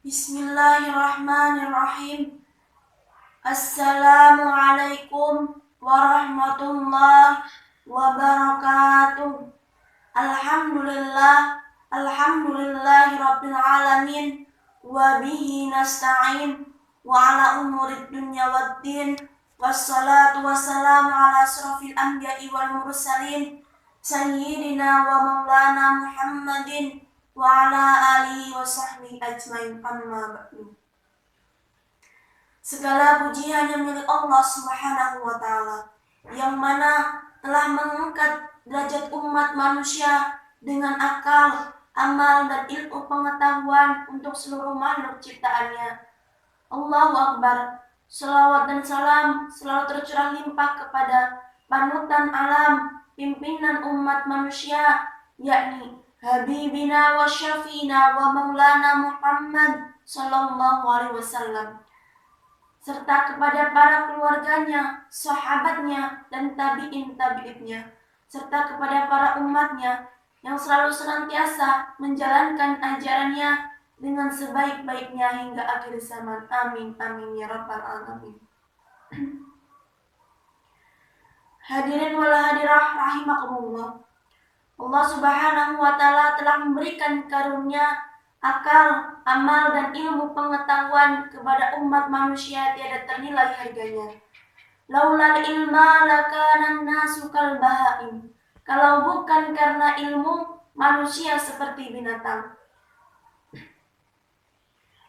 Bismillahirrahmanirrahim. Assalamualaikum warahmatullahi wabarakatuh. Alhamdulillahi rabbil alamin. Wa bihi nasta'in wa ala umurid dunya waddin. Wassalatu wassalamu ala asrafil anbiya'i wal mursalin sayyidina wa maulana Muhammadin wa ala alihi wa sahbihi ajmain, amma ba'du. Segala puji hanya milik Allah Subhanahu wa ta'ala, yang mana telah mengangkat derajat umat manusia dengan akal, amal, dan ilmu pengetahuan untuk seluruh makhluk ciptaannya. Allahu Akbar. Selawat dan salam selalu tercurah limpah kepada panutan alam, pimpinan umat manusia, yakni Habibina wa Syafiina wa Maulana Muhammad sallallahu alaihi wasallam, serta kepada para keluarganya, sahabatnya, dan tabi'in-tabi'innya, serta kepada para umatnya yang selalu senantiasa menjalankan ajarannya dengan sebaik-baiknya hingga akhir zaman. Amin, amin, ya rabbal alamin. Hadirin wal hadirah rahimakumullah. Allah Subhanahu wa ta'ala telah memberikan karunia akal, amal, dan ilmu pengetahuan kepada umat manusia tiada ternilai harganya. Laulal ilma lakanan nasu kal bahaim. Kalau bukan karena ilmu, manusia seperti binatang.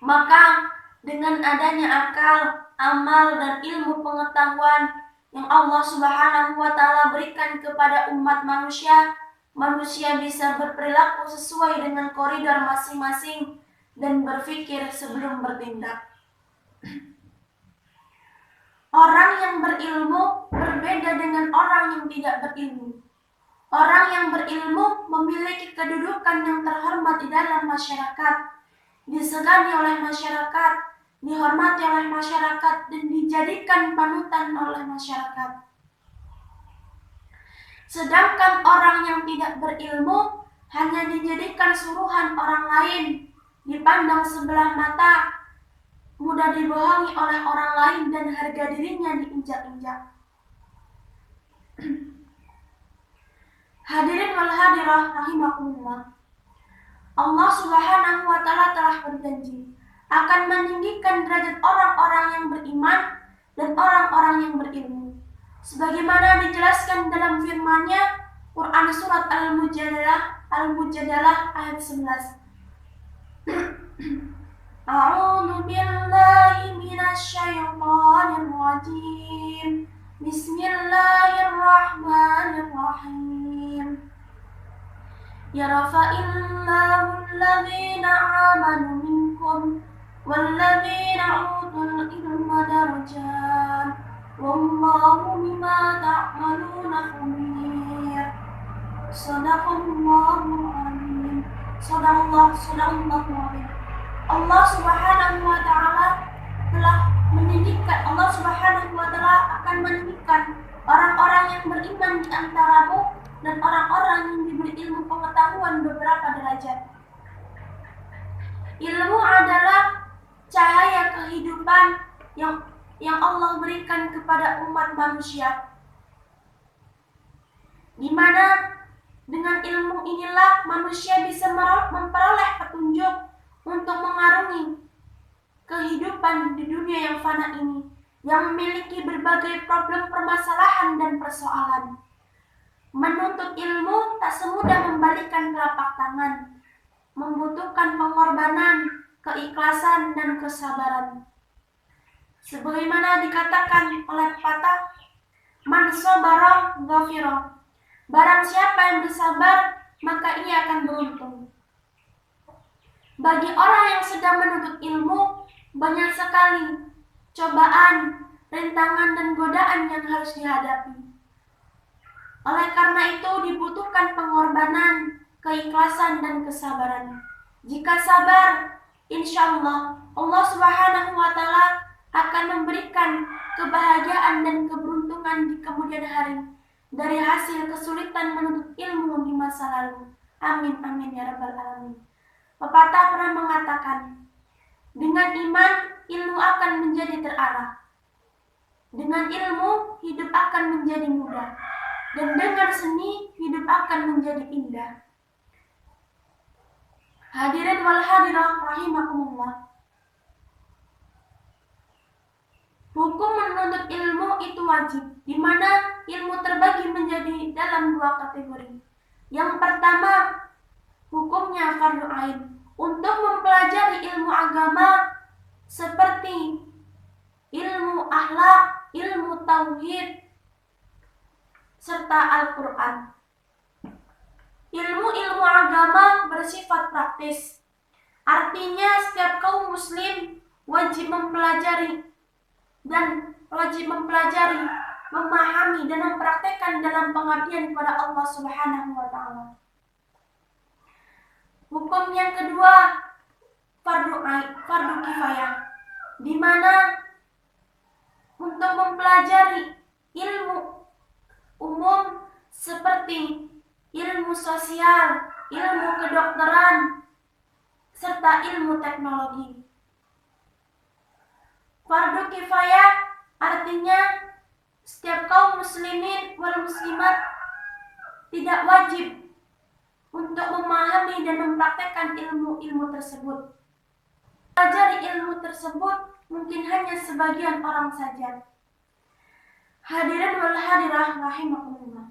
Maka dengan adanya akal, amal, dan ilmu pengetahuan yang Allah Subhanahu wa ta'ala berikan kepada umat manusia, manusia bisa berperilaku sesuai dengan koridor masing-masing dan berpikir sebelum bertindak. Orang yang berilmu berbeda dengan orang yang tidak berilmu. Orang yang berilmu memiliki kedudukan yang terhormat di dalam masyarakat, disegani oleh masyarakat, dihormati oleh masyarakat, dan dijadikan panutan oleh masyarakat. Sedangkan orang yang tidak berilmu hanya dijadikan suruhan orang lain, dipandang sebelah mata, mudah dibohongi oleh orang lain, dan harga dirinya diinjak-injak. Hadirin wal hadirah rahimakumullah. Allah Subhanahu wa ta'ala telah berjanji akan meninggikan derajat orang-orang yang beriman dan orang-orang yang berilmu, sebagaimana dijelaskan dalam firman-Nya Quran surat Al-Mujadalah ayat 11. A'udzu billahi minasy syaithanir rajim. Bismillahirrahmanirrahim. Yarfa'illahu alladhina amanu minkum walladzina utul ilma darajat. Wallahu bima ta'maluna khabir. Shadaqallahu azim. Sadaqallahu azim. Allah Subhanahu wa ta'ala telah mendidikan, Allah Subhanahu wa ta'ala akan mendidikan orang-orang yang beriman di antaramu dan orang-orang yang diberi ilmu pengetahuan beberapa derajat. Ilmu adalah cahaya kehidupan yang Allah berikan kepada umat manusia, di mana dengan ilmu inilah manusia bisa memperoleh petunjuk untuk mengarungi kehidupan di dunia yang fana ini, yang memiliki berbagai problem, permasalahan, dan persoalan. Menuntut ilmu tak semudah membalikan telapak tangan, membutuhkan pengorbanan, keikhlasan, dan kesabaran. Sebagaimana dikatakan oleh pepatah, man sabara ghafira. Barang siapa yang bersabar, maka ia akan beruntung. Bagi orang yang sedang menuntut ilmu, banyak sekali cobaan, rintangan, dan godaan yang harus dihadapi. Oleh karena itu dibutuhkan pengorbanan, keikhlasan, dan kesabaran. Jika sabar, insya Allah Subhanahu wa ta'ala akan memberikan kebahagiaan dan keberuntungan di kemudian hari dari hasil kesulitan menuntut ilmu di masa lalu. Amin, amin, ya rabbal alamin. Pepatah pernah mengatakan, iman, ilmu akan menjadi terarah. Dengan ilmu, hidup akan menjadi mudah. Dan dengan seni, hidup akan menjadi indah. Hadirin wal hadirah rahimakumullah. Hukum menuntut ilmu itu wajib, di mana ilmu terbagi menjadi dalam dua kategori. Yang pertama, hukumnya fardu ain. Untuk mempelajari ilmu agama seperti ilmu akhlak, ilmu tauhid, serta Al-Quran. Ilmu-ilmu agama bersifat praktis. Artinya setiap kaum muslim wajib mempelajari, memahami dan mempraktekkan dalam pengabdian kepada Allah Subhanahu wa taala. Hukum yang kedua, fardu kifayah, di mana untuk mempelajari ilmu umum seperti ilmu sosial, ilmu kedokteran, serta ilmu teknologi. Fardu kifayah artinya setiap kaum muslimin wal muslimat tidak wajib untuk memahami dan mempraktekkan ilmu-ilmu tersebut. Pelajari ilmu tersebut mungkin hanya sebagian orang saja. Hadirin wal hadirah rahimakumullah.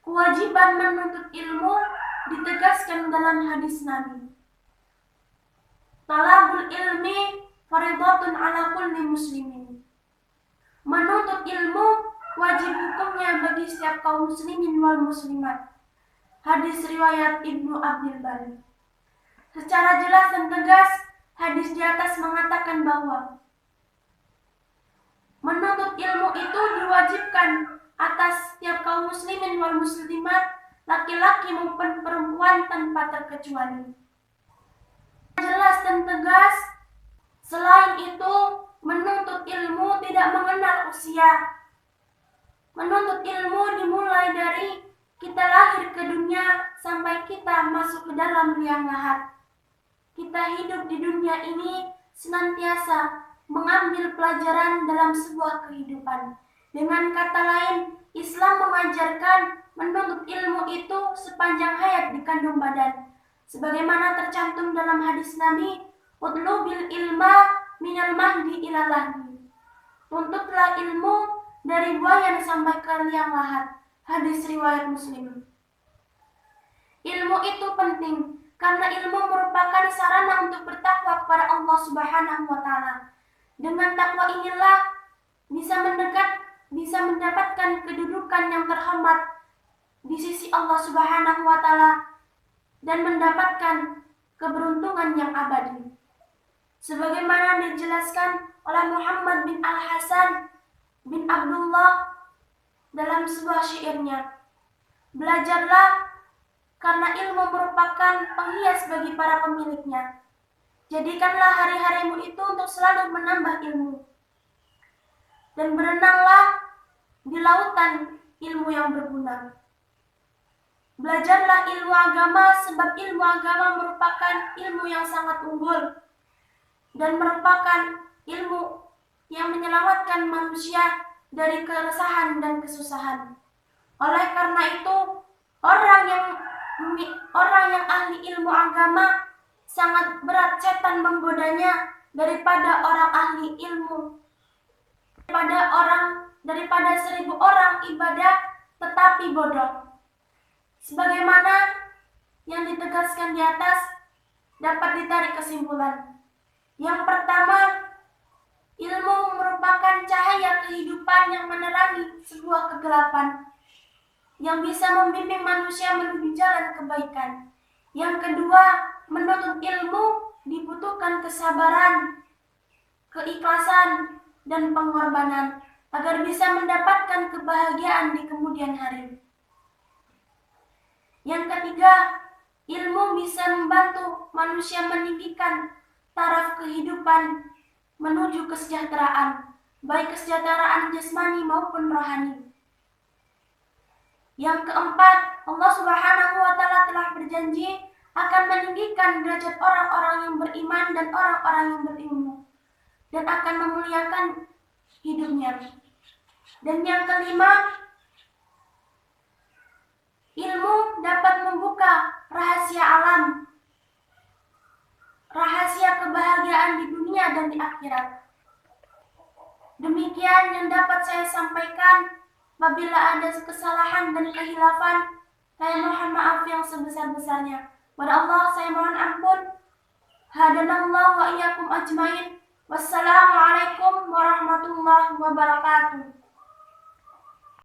Kewajiban menuntut ilmu ditegaskan dalam hadis Nabi. Talabul ilmi fardhatun ala kulli muslimin. Menuntut ilmu wajib hukumnya bagi setiap kaum muslimin wal muslimat. Hadis riwayat Ibnu Abdul Bari. Secara jelas dan tegas, hadis di atas mengatakan bahwa menuntut ilmu itu diwajibkan atas setiap kaum muslimin wal muslimat, laki-laki maupun perempuan tanpa terkecuali. Jelas dan tegas, selain itu menuntut ilmu tidak mengenal usia. Menuntut ilmu dimulai dari kita lahir ke dunia sampai kita masuk ke dalam liang lahat. Kita hidup di dunia ini senantiasa mengambil pelajaran dalam sebuah kehidupan. Dengan kata lain, Islam mengajarkan menuntut ilmu itu sepanjang hayat di kandung badan. Sebagaimana tercantum dalam hadis Nabi, "Utlubil ilma minal mahdi ilal lahdi." Tuntutlah ilmu dari buayan sampai ke liang lahat. Hadis riwayat Muslim. Ilmu itu penting karena ilmu merupakan sarana untuk bertakwa kepada Allah Subhanahu wa taala. Dengan takwa inilah bisa mendapatkan kedudukan yang terhormat di sisi Allah Subhanahu wa taala dan mendapatkan keberuntungan yang abadi. Sebagaimana dijelaskan oleh Muhammad bin Al-Hasan bin Abdullah dalam sebuah syairnya, "Belajarlah karena ilmu merupakan penghias bagi para pemiliknya. Jadikanlah hari-harimu itu untuk selalu menambah ilmu. Dan berenanglah di lautan ilmu yang berguna." Belajarlah ilmu agama sebab ilmu agama merupakan ilmu yang sangat unggul dan merupakan ilmu yang menyelamatkan manusia dari keresahan dan kesusahan. Oleh karena itu, orang yang ahli ilmu agama sangat berat setan menggodanya daripada orang ahli ilmu. Daripada 1000 orang ibadah tetapi bodoh. Sebagaimana yang ditegaskan di atas, dapat ditarik kesimpulan. Yang pertama, ilmu merupakan cahaya kehidupan yang menerangi sebuah kegelapan, yang bisa membimbing manusia menuju jalan kebaikan. Yang kedua, menuntut ilmu dibutuhkan kesabaran, keikhlasan, dan pengorbanan agar bisa mendapatkan kebahagiaan di kemudian hari. Yang ketiga, ilmu bisa membantu manusia meninggikan taraf kehidupan menuju kesejahteraan, baik kesejahteraan jasmani maupun rohani. Yang keempat, Allah Subhanahu wa taala telah berjanji akan meninggikan derajat orang-orang yang beriman dan orang-orang yang berilmu, dan akan memuliakan hidupnya. Dan yang kelima, ilmu dapat membuka rahasia alam, rahasia kebahagiaan di dunia dan di akhirat. Demikian yang dapat saya sampaikan. Apabila ada kesalahan dan kehilafan, saya mohon maaf yang sebesar-besarnya. Pada Allah saya mohon ampun. Hadanallahu wa iyyakum ajmain. Wassalamualaikum warahmatullahi wabarakatuh.